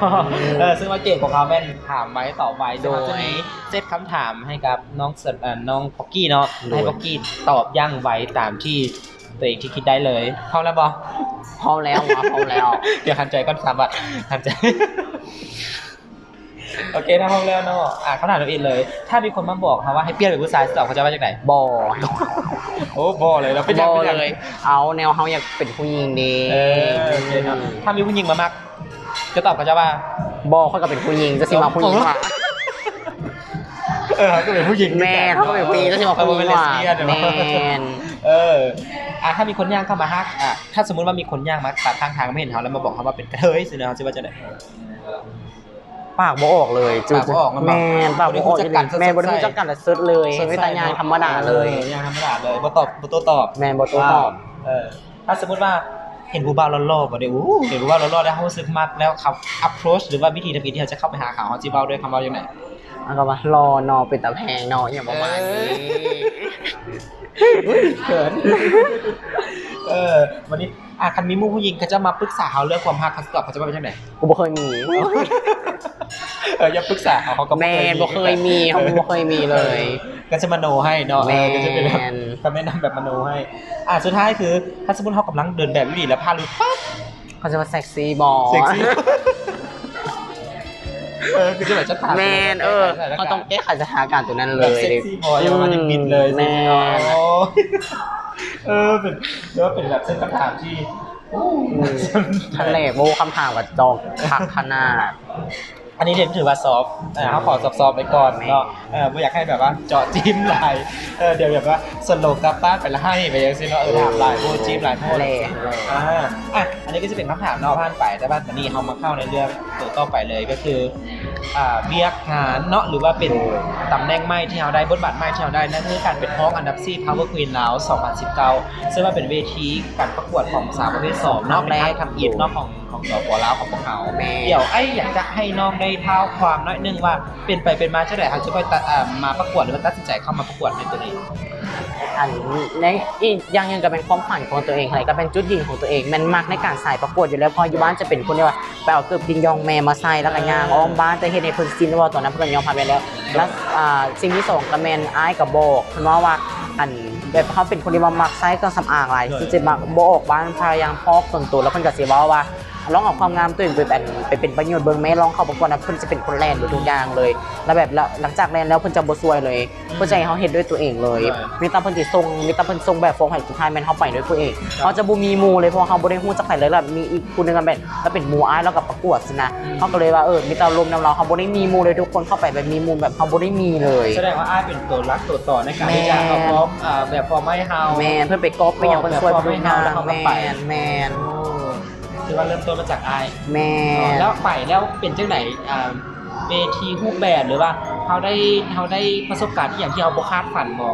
ะซึ่งว่าเกมของเขาแม่นถามไว้ต่อไปโดยจะมีเซตคำถามให้กับน้องบ็อกกี้เนาะให้บ็อกกี้ตอบยั่งไว้ตามที่ตัวเองคิดได้เลยพร้อมแล้วบอพร้อมแล้วพร้อมแล้วเดี๋ยวหันใจก่อน3 บาทหันใจโอเคถ้าพร้อมแล้วเนาะเขาถามตัวเองเลยถ้ามีคนมาบอกเขาว่าให้เปลี่ยนเป็นผู้ชายตอบเขาจะว่าจากไหนบอโอ้บอเลยเราเป็นบอเลยเอาแนวเขาอยากเป็นผู้หญิงดีถ้ามีผู้หญิงมามักจะตอบเขาจะว่าบอเขาก็เป็นผู้หญิงจะสิมาผู้หญิงว่าเขาก็เป็นผู้หญิงแม่เขาก็เป็นผู้หญิงจะสิมาผู้หญิงว่าแม่ถ้ามีคนย่างเข้ามาฮักถ้าสมมุติว่ามีคนย่างมาตัดทางไม่เห็นเขาแล้วมาบอกเขาว่าเป็นกระเทยสินะเขาจะว่าจะไหนปากบ่ออกเลยปากบ่ออกแม่ปากบ่ออกแม่บ่ได้รู้จักกันแล้วซึดเลยไม่ตายางธรรมดาเลยยางธรรมดาเลยบ่ตอบบ่โต้ตอบแม่บ่โต้ตอบถ้าสมมุติว่าเห็นผู้บ่าวหล่อๆบ่ได้เห็นผู้บ่าวหล่อๆแล้วเขารู้สึกมักแล้วเขา approach หรือว่าวิธีที่เขาจะเข้าไปหาเขาสิเว้าด้วยคำเว้าจังได๋ก็ว่ารอนอเป็นตาแพงนออย่างประมาณนี้เขินวันนี้คันมีหมู่ผู้หญิงเขาจะมาปรึกษาเขาเรื่องความรักเขาตอบเขาจะว่าเป็นจังได๋กูบ่เคยมีอย่าปรึกษาเขาก็แม่บ่เคยมีเขาบ่เคยมีเลยก็จะมโนให้เนาะก็จะเป็นแบบคำแนะนำแบบมโนให้สุดท้ายคือถ้าสมมุติเขากำลังเดินแบบอยู่ดีแล้วพาลุดปั๊บเขาจะมาเซ็กซี่บอเซ็กซี่คือจะแบบจะถามแมนเขาต้องแก้ไขสถานการณ์ตัวนั้นเลยเซ็กซี่บอยมันจะบินเลยแมนเป็นแบบเส้นคำถามที่ทะเลโบคำถามกับจอกผักขนาดอันนี้ถือว่าซอฟเขาขอซอฟไปก่อนเนาะไม่อยากให้แบบว่าเจาะจิ้มลายเดี๋ยวแบบว่าสโลกลับบ้านไปละให้ไปยังซิเนาะถามลายโบจิ้มลายโบเลยอันนี้ก็จะเป็นคำถามนอกผ่านไปแต่ว่าตอนนี้เขามาเข้าในเรื่องตัวต่อไปเลยก็คือเบียกงานเนาะหรือว่าเป็นตำแหน่งใหม่ที่เราได้บทบาทใหม่ที่เราได้นั่นคือการเป็นห้องอันดับ4 Power Queen แล้ว2019ซึ่งว่าเป็นเวทีการประกวดของสาวประเภท2เนาะเป็นการทำอิฐเนาะของสปลาวของพวกเขาเดี๋ยวอยากจะให้น้องได้เท้าความน้อยนึงว่าเป็นไปเป็นมาเท่าไหร่เขาจะค่อยมาประกวดหรือว่าตัดสินใจเข้ามาประกวดในตัวนี้อันในอีกยังก็เป็นความฝันของตัวเองอะไรก็เป็นจุดยืนของตัวเองมันมักในการใส่ประกวดอยู่แล้วพออยู่บ้านจะเป็นคนที่ว่าไปเอาเกือบดิงยองแม่มาใส่แล้วก็ย่างอ้อมบ้านจะเห็นในพื้นซินว่าตอนนั้นเพิ่นยอมพาไปแล้วสิ่งที่2ก็แม่นอ้ายกับโบกคือว่าอันแบบเขาเป็นคนที่ว่ามักใส่เครื่องสำอางหลายคือจะมักโบออกบ้านพยายามพอกส่วนตัวแล้วเพิ่นก็สิว่า ลองเอาความงามตัวเองไปเป็นประโยชน์เบิ่งแม่ลองเข้าประกวดนะเพิ่นจะเป็นคนแลนด์ทุกอย่างเลยแล้วแบบหลังจากแลนด์แล้วเพิ่นจะบ่ซวยเลยเพิ่นจะให้เฮาเฮ็ดด้วยตัวเองเลยมีแต่เพิ่นสิส่งแบบฟอร์มให้สุดท้ายแม่นเฮาไปด้วยตัวเองเฮาจะบ่มีหมู่เลยเพราะเฮาบ่ได้ฮู้จักไผเลยแล้วมีอีกผู้นึงกันแบบแล้วเป็นหมู่อ้ายแล้วก็ประกวดซินะเฮาก็เลยว่ามีแต่ลมนำเราเฮาบ่ได้มีหมู่เลยทุกคนเข้าไปแบบมีหมู่แบบเฮาบ่ได้มีเลย แสดงว่าอ้ายเป็นตัวรักตัวต่อในการที่จะเอาพร้อมแบบพร้อมไม่เฮา แม่นเพิ่นไปก๊อปไปหยังเพิ่นช่วย แบบพอไม่เฮาแล้วเขาก็ไป แม่น คือว่าเริ่มต้นมาจากอ้าย แม่น แล้วไปแล้วเป็นจังไหนเวทีรูปแบบหรือว่าเขาได้ประสบการณ์ที่อย่างที่เขาบ่คาดฝันบ่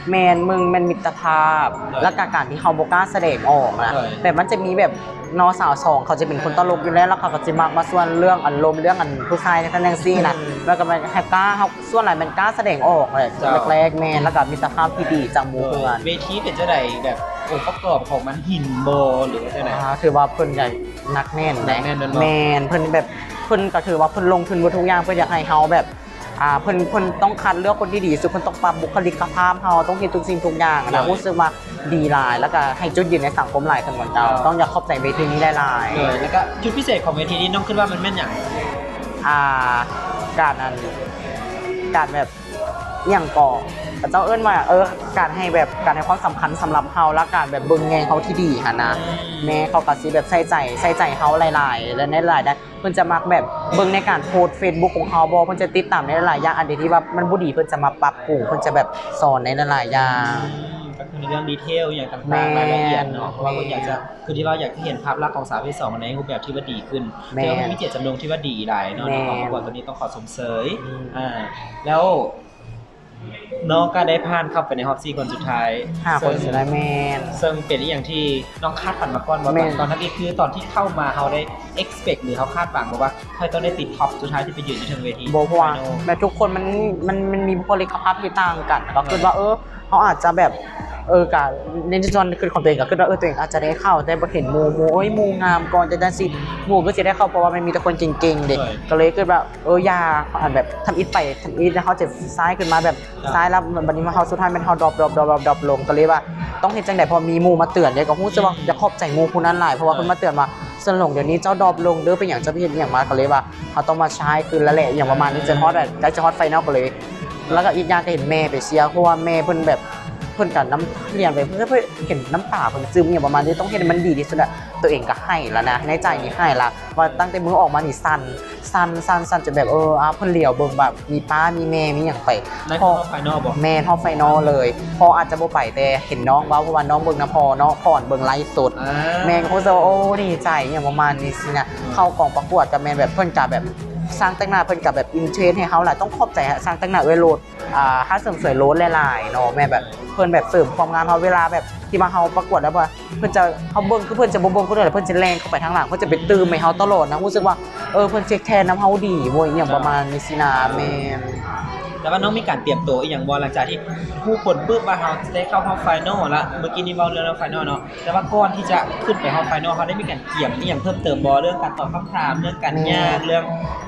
แมนมึงแมันมิตรภาพ และการที่เขาโบกล้าแสดงออกนะ ใช่ แบบมันจะมีแบบนอสาวสองเขาจะเป็นคนตลกอยู่แล้วเขาก็จะมักมาส่วนเรื่องอารมณ์เรื่องอันผู้ชายในท่านแดงซี่นะแล้วก็มันให้กล้าเขาส่วนไหนมันกล้าแสดงออกเลยแรกๆแมนแล้วก็มิตรภาพที่ดีจากหมู่เพื่อน เวทีเป็นจังไหนแบบองค์ประกอบของมันหินโบหรือว่าจังไหน ถือว่าเพิ่นใหญ่นักแน่น นักแน่นด้วยเนอะ แมนเพิ่นแบบเพิ่นก็ถือว่าเพิ่นลงทุนบนทุกอย่างเพื่ออยากให้เฮาแบบเพิ่นต้องคัดเลือกคนที่ดีสุดเพิ่นต้องปรับบุคลิกภาพเฮาต้องเฮ็ดทุกสิ่งทุกอย่างนะรู้สึกว่าดีหลายแล้วก็ให้จุดยืนในสังคมหลายคนเหมือนเจ้าต้องอยากขอบใจเวทีนี้หลายๆ แล้วก็จุดพิเศษของเวทีนี้น้องคิดว่ามันแม่นอย่าง การนั้นการแบบอย่างก่อเจ้าเอิ้นว่าการให้แบบการให้ความสำคัญสำหรับเฮาและการแบบเบิ่งแงเขาที่ดีหั่นนะแม่เขาก็สิแบบใส่ใจเฮาหลายๆและในหลายๆได้เพิ่นจะมักแบบเบิ่งในการโพสต์ Facebook ของเฮาบ่เพิ่นจะติดตามในหลายๆอย่างอันใดที่ว่ามันบ่ดีเพิ่นจะมาปรับปรุงเพิ่นจะแบบสอนในหลายๆอย่าง ก็คือในเรื่องดีเทลอย่างต่าง แม่ ๆรายละเอียดเนาะเพราะว่าก็อยากจะคือที่ว่าอยากเห็นภาพลักษณ์ของสาวประเภท2ในรูปแบบที่ว่าดีขึ้น แม่ แต่ว่ามีเจตจำนงที่ว่าดีหลายเนาะ แม่ ของประกวดตัวนี้ต้องขอสมเสยแล้วน้องก็ได้ผ่านเข้าไปในรอบ4คนสุดท้าย 5 คนสุดท้ายแม่น ซึ่งเป็นอย่างที่น้องคาดฝันมาก่อนว่า แม่น ตอนนั้นนี่คือตอนที่เข้ามาเขาได้ expect หรือเขาคาดหวังว่าเขาต้องได้ติดท็อปสุดท้ายที่ไปยืนอยู่ถึงเวที เพราะว่า Final แบบทุกคนมันมีบุคลิกภาพที่ต่างกันก็คือว่าเขาอาจจะแบบการในจอนคือของตัวเองก็คือว่าตัวเองอาจจะได้เข้าแต่บ่เห็นหมู่หมู่งามก่อนจะได้สิหมู่ก็สิได้เข้าเพราะว่ามันมีแต่คนเก่งๆเด็กก็เลยคือแบบอย่าแบบทำอิฐไปทำอิฐแล้วเขาจะซ้ายขึ้นมาแบบซ้ายแล้วบัดนี้มาเขาสุดท้ายมันเขาดรอปลงก็เลยว่าต้องเฮ็ดจังได๋พอมีหมู่มาเตือนเด้ก็ฮู้สึกว่าจะขอบใจหมู่ผู้นั้นหลายเพราะว่าเพิ่นมาเตือนว่าสนหลงเดี๋ยวนี้เจ้าดรอปลงเด้อเป็นหยังจะไปเฮ็ดหยังมาก็เลยว่าเขาต้องมาใช้คืนแล้วแหละอย่างประมาณนี้จนฮอตแบบใกล้จะฮอตไฟนอลก็เลย แล้วก็อีกอย่างก็เห็นแม่ไปเชียร์เพราะว่าแม่เพิ่นแบบเพิ่นกับน้ำเรียนไปเพื่อเห็นน้ำตาเพิ่นซึมอย่างประมาณนี้ต้องเฮ็ดให้มันดีที่สุดอะตัวเองก็ให้แล้วนะในใจนี่ให้ละว่าตั้งแต่มือออกมานี่สั่นจนแบบเพิ่นเหลียวเบิ่งแบบมีป้ามีแม่มีหยังไป ใน พอ รอบไฟนอลบอก แม่ท็อปไฟนอลเลยพออาจจะบ่ไปแต่เห็นน้องว่าเพราะว่าน้องเบิ่งนะพอเนาะก่อนเบิ่งไลฟ์สด แมนเขาจะว่าดีใจอย่างประมาณนี้สินะเข้ากองประกวดกับแมนแบบเพิ่นกับแบบสร้างแต่งหน้าเพิ่นกับแบบอินเทรนให้เขาแหละต้องขอบใจสร้างแต่งหน้าโลดถ้าเสริมสวยโลดหลายๆเนาะแม่แบบเพิ่นแบบเสริมความงามเขาเวลาแบบที่มาเขาประกวดแล้วว่าเพิ่นจะเขาเบิ่งคือเพิ่นจะบ่เบิ่งคนอื่นเพิ่นจะแรงเข้าไปทางหลังเพิ่นจะไปตื้มให้เขาตลอดนะรู้สึกว่าเพิ่นเช็คแทนน้ำเฮาดีโว้ยอย่างประมาณนี้สินะแม่น แต่ว่าน้องมีการเตรียมตัวอีกอย่างบอลหลังจากที่ผู้ผลปุ๊บว่าเขาจะได้เข้าห้องไฟนอลละเมื่อกี้นี่เว้าเรื่องไฟนอลเนาะแต่ว่าก่อนที่จะขึ้นไปห้องไฟนอลเขาได้มีการเตรียมนี่อย่างเพิ่มเติมบอเรื่องการตอบคำถามเรื่องการย่างเรื่อง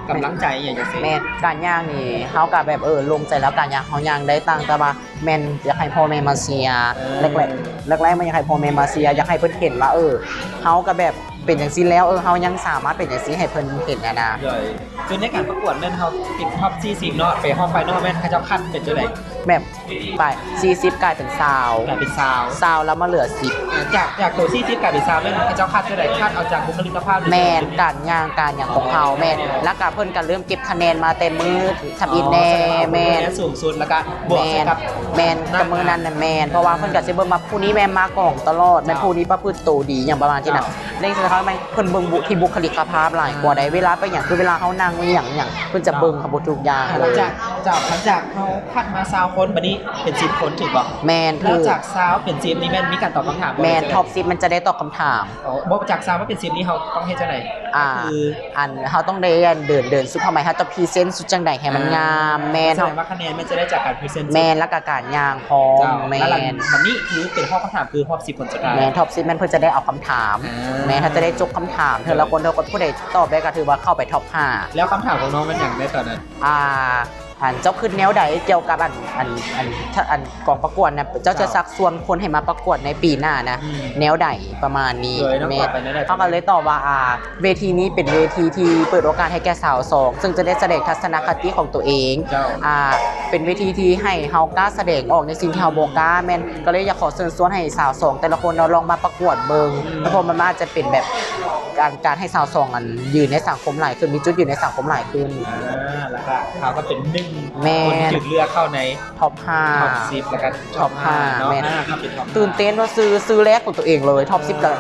กำลังใจอย่างเงี้ย แม่นการย่างนี่เฮาก็แบบลงใจแล้วการย่างเฮาย่างได้ตั้งแต่ว่าแม่นอยากให้พ่อแม่มาเชียร์แรกๆมันอยากให้พ่อแม่มาเชียร์อยากให้เพิ่นเห็นว่าเฮาก็แบบเป็นจังซี่แล้วเฮายังสามารถเป็นจังซี่ให้เพิ่นเห็นนะ เลยคือในการประกวดแม่นเขาติดท็อป40เนาะไปห้องไฟนอลแม่นเขาเจ้าคัดเป็นจังได๋ แบบไป40กลายเป็น20 กลายเป็นซาว 20แล้วมาเหลือจากตัว40กลายเป็นซาวแม่นเขาเจ้าคัดจังได๋คัดเอาจากบุคลิกภาพ 10แม่นการย่างการอย่างของเขาแม่นแล้วก็เพิ่นก็เริ่มเก็บคะแนนมาเต็มมือทำอินแน่แม่น สูงสุดแล้วก็บวกกับ แมนกับมือนั้นน่ะแมนเพราะว่าเพิ่นก็สิเบิ่งมาผู้นี้แม่นมากล่องตลอดแม่นผู้นี้ประพฤติตัวดีอย่างประมาณที่น่ะเร่งสุดท้ายแม่นเพิ่นเบิ่งที่บุคลิกภาพหลายกว่าใดเวลาไปหยังคือเวลาเฮานั่งอีหยังเพิ่นจะเบิ่งเขาบ่ทุกอย่าง หลังจากเขาคัดมา20คนบัดนี้เป็น10คนถูกบ่ แมน แล้ คื ว อ จาก20เป็น10นี่แม่นมีการตอบคำถามบ่ แมนท็อป10มันจะได้ตอบคำถาม บ่จาก20มาเป็น10นี่เขาต้องเฮ็ดจังได๋คือ เฮาต้องได้เดินสุดเข้ามาเฮาจะพรีเซนต์สุดจังได๋ให้มันงามแมน แสดงว่าคะแนนมันจะได้จากการพรีเซนต์ แมนแล้วก็การย่างพร้อมแม แล้ว น บัดนี้คือเป็นข้อคำถามคือรอบ10คนสุดท้าย แมนท็อป10มันเพิ่นจะได้เอาคำถามแมนเขาจะได้จกคำถามเธอละคนผู้ใดตอบได้ก็ถือว่าเข้าไปท็อป5 แล้วคำถามของน้องมันอย่างได้ตอนนั้น อันเจ้าขึ้นแนวใดเกี่ยวกับอันกองประกวดนะเจ้าจะชักชวนคนให้มาประกวดในปีหน้านะแนวใดประมาณนี้แม่เขาก็เลยตอบว่าเวทีนี้เป็นเวทีที่เปิดโอกาสให้แก่สาวสองซึ่งจะได้แสดงทัศนคติของตัวเองเป็นเวทีที่ให้เฮากล้าแสดงออกในสิ่งที่เฮาบ่กล้าแม่นก็เลยอยากขอเชิญชวนให้สาวสองแต่ละคนเราลองมาประกวดเบิ่งเพราะมันอาจจะเป็นแบบการให้สาวสองยืนในสังคมหลายขึ้นมีจุดยืนในสังคมหลายขึ้นแล้วก็เขาก็เป็นหนึ่ง แม่คนที่เลือกเข้าในท็อป5ท็อป10แล้วก็ท็อป5แม่ตื่นเต้นว่าซื้อแรกของตัวเองเลยท็อป10กับ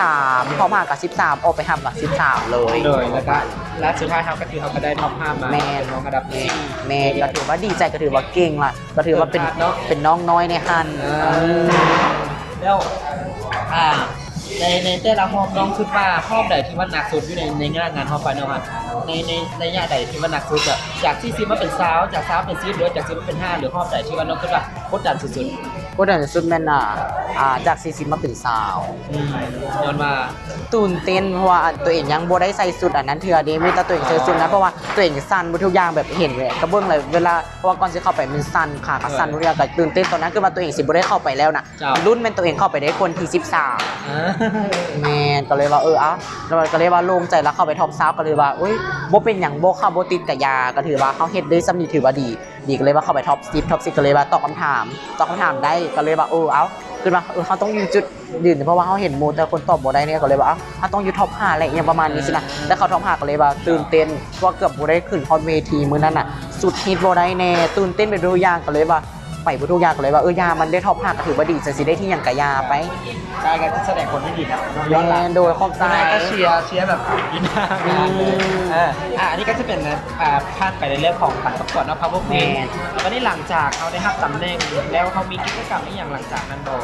13ท็อป5กับ13ออกไปทำกับ13เลยแล้วก็และสุดท้ายเขาก็คือเขาก็ได้ท็อป5มาแม่น้องระดับนี้แม่ก็ถือว่าดีใจก็ถือว่าเก่งล่ะก็ถือว่าเป็นน้องน้อยในฮันแล้วในแต่ละห้องน้องคิดว่าห้องใดที่ว่าหนักสุดอยู่ในงานห้องไฟนอลในระยะใดที่ว่าหนักสุดอะจากที่ซีมาเป็นสาวจากสาวเป็นซีหรือจากซีมาเป็น5หรือห้องใดที่ว่าน้องคิดว่ากดดันสุดกดดันสุดแม่นจากซีมาเป็นสาวย้อนว่าตื่นเต้นเพราะว่าตัวเองยังบ่ได้ใส่สุดอันนั้นเถื่อเด้มีแต่ตัวเองใส่สุดนะเพราะว่าตัวเองสั่นบ่ทุกอย่างแบบเห็นเลยกระเบื้องเลยเวลาเพราะว่าก่อนสิเข้าไปมันสั่นขาก็สั่นทุกอย่างก็ตื่นเต้นตอนนั้นคือว่าตัวเองสิบ่ได้เข้าไปแล้วนะรุ่นแม่นตัวเองเข้าไปได้คนที่13แม่นก็เลยว่าแล้วก็เลยว่าโล่งใจแล้วเข้าไปท็อป20ก็เลยว่าอุ๊ยบ่เป็นหยังบ่เข้าบ่ติดกับยาก็ถือว่าเฮาเฮ็ดได้ซำนี้ถือว่าดีก็เลยว่าเข้าไปท็อป10ก็เลยว่าตอบคำถามได้ก็เลยว่าคือว่าเขาต้องยืนเพราะว่าเขาเห็นหมู่แต่คนตอบบ่ได้เนี่ยก็เลยว่าเขาต้องอยู่ท็อป5อะไรอย่างประมาณนี้สินะแต่เขาท็อป5ก็เลยว่าตื่นเต้นว่าเกือบบ่ได้ขึ้นฮอตเวทีมื้อนั้นน่ะสุดฮิตบ่ได้แน่ตื่นเต้นไปทุกอย่างก็เลยว่าไปทุกอย่างก็เลยว่ายามันได้ท็อป5ก็ถือว่าดีจะสิได้ที่หยังกะยาไปได้กันแสดงผลที่ดีครับย้อนหลังโดยครอบใจก็เชียร์แบบยินดีอันนี้ก็จะเป็นพาดไปในเรื่องของการประกวดเนาะ Power Queen ตอนนี้หลังจากเขาได้รับตำแหน่งแล้วเขามีกิจกรรมอีกอย่างหลังจากนั้นบ่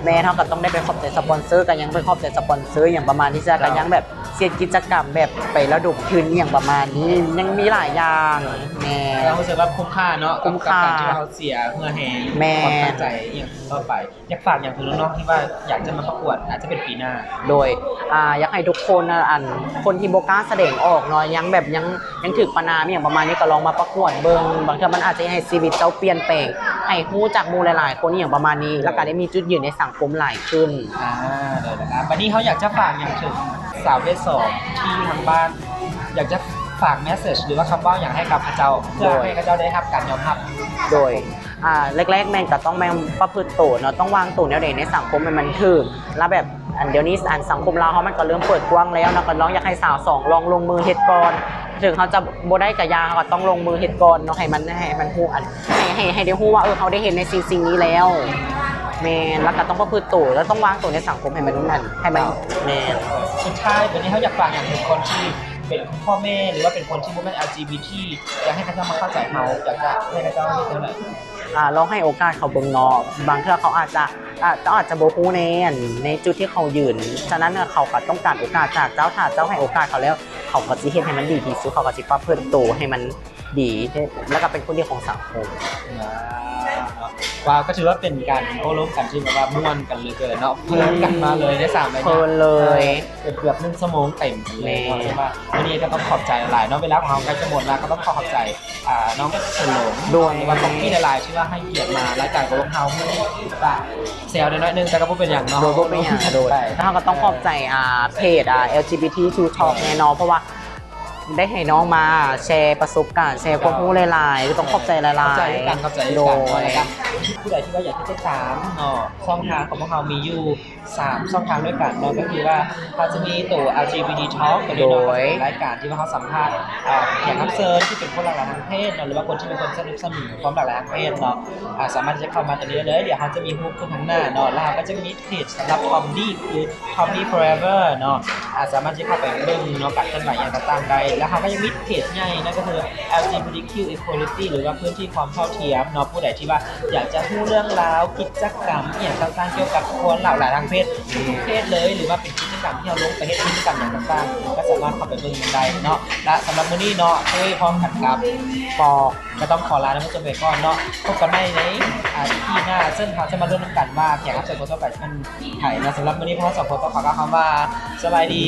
แม่เฮาก็ต้องได้ไปขอบใจสปอนเซอร์กันยังไปขอบใจสปอนเซอร์อย่างประมาณที่จะกันยังแบบเสียกิจกรรมแบบไประดมทุนอย่างประมาณนี้ยังมีหลายอย่างแม่เรารู้สึกว่าคุ้มค่าเนาะคุ้มค่าที่เราเสียเพื่อแฮงความตั้งใจอย่างต่อไปอยากฝากอย่างถึงน้องๆที่ว่าอยากจะมาประกวดอาจจะเป็นปีหน้าโดยอยากให้ทุกคนคนที่บ่กล้าแสดงออกเนาะยังแบบยังถึกปานามอย่างประมาณนี้ก็ลองมาประกวดเบิ่งบางทีมันอาจจะให้ชีวิตเจ้าเปลี่ยนแปลงให้ฮู้จักหมู่หลายๆคนอย่างประมาณนี้แล้วก็ได้มีจุดยืนในสังคมหลายขึ้นเลยนะครับวันนี้เขาอยากจะฝากอย่างถึงสาวเวท2ที่ทางบ้านอยากจะฝากเมสเสจหรือว่าคำว่าอย่างให้กับพระเจ้าเพื่อให้พระเจ้าได้รับการยอมรับโดยแรกๆแม่งก็ต้องแม่งประพฤติตัวเนาะต้องวางตัวแนวใดในสังคมมันถึกแล้วแบบเดี๋ยวนี้สังคมเรามันก็เริ่มเปิดกว้างแล้วนะก็ร้องอยากให้สาว2ลองลงมือเฮ็ดก่อนถึงเขาจะบ่ได้กับยาเขาก็ต้องลงมือเฮ็ดก่อนเนาะให้มันฮู้ให้ได้ฮู้ว่าเขาได้เห็นในสิ่งนี้แล้วแม่นแล้วก็ต้องประพฤติตัวแล้วต้องวางตัวในสังคมให้มันนั่นให้มันแม่นสุดท้ายวันนี้เขาอยากฝากอย่างถึงคนที่เป็นพ่อแม่หรือว่าเป็นคนที่บ่แม่น LGBT อยากให้เขามาเข้าใจเขาอยากจะให้เขาเฮ็ดจังได๋ลองให้โอกาสเขาเบิ่งเนาะบางเทื่อเขาอาจจะบ่ฮู้ในจุดที่เขายืนฉะนั้นเขาก็ต้องการโอกาสจากเจ้าถ้าเจ้าให้โอกาสเขาแล้วเขาก็สิเฮ็ดให้มันดีที่สุดเขาก็สิประพฤติตัวให้มันดีแล้วก็เป็นคนดีของสังคมว้าวก็ถือว่าเป็นการโอ้ร่วมกันที่แบบว่าม่วนกันเลยเกินเนาะเพลินกันมาเลยได้3 เพลินเลยเกือบ1 ชั่วโมงเต็มเลยใช่ป่ะวันนี้ก็ต้องขอบใจหลายเนาะเวลาของเราใกล้จะหมดแล้วก็ต้องขอบใจน้องเฉลิมด้วยว่าของพี่หลายๆที่ว่าให้เกียรติมารายการของเราเมื่อป่ะเซลล์น้อยนึงแต่ก็บ่เป็นอย่างเนาะบ่เป็นอย่างโดยถ้าก็ต้องขอบใจเพจLGBT2 Talk แน่นอนเพราะว่าได้ให้น้องมาแชร์ประสบการณ์แชร์ความรู้หลายๆก็ต้องขอบใจหลายๆเข้าใจโดยผู้ใดที่ว่าอยากที่จะถามเนาะช่องทางของพวกเรามีอยู่3ช่องทางด้วยกันเนาะก็คือว่าเขาจะมีตัว LGBT Talk กับรายการที่ว่าเขาสัมภาษณ์แขกรับเชิญที่เป็นคนหลากหลายทางเพศเนาะหรือว่าคนที่เป็นคนสนับสนุนความหลากหลายทางเพศเนาะสามารถจะเข้ามาตรงนี้เลยเดี๋ยวเขาจะมีรูปขึ้นข้างหน้าเนาะแล้วเขาก็จะมีเพจสำหรับ Tommy คือ Tommy Forever เนาะสามารถจะเข้าไปเบิ่งเนาะการเคลื่อนไหวอย่างต่างๆได้แล้วเขาก็ยังมีเพจใหญ่นั่นก็คือ LGBTQ Equality หรือว่าพื้นที่ความเท่าเทียมเนาะผู้ใดที่ว่าอยากจะรู้เรื่องราวกิจกรรมอย่างต่างๆเกี่ยวกับคนหลากหลายทางเพศทุกเพศเลยหรือว่าเป็นกิจกรรมที่เราลงไปเฮ็ดกิจกรรมอย่างต่างๆก็สามารถเข้าไปเบิ่งได้เนาะและสำหรับมื้อนี้เนาะด้วยพร้อมกันครับปอก็ต้องขอลาท่านผู้ชมไปก่อนเนาะพบกันใหม่ในEP หน้าซึ่งเขาจะมาร่วมกันว่าแขกรับเชิญคนต่อไปเป็นไผนะสำหรับมื้อนี้พวกเรา2คนต้องขอกล่าวคำว่าสบายดี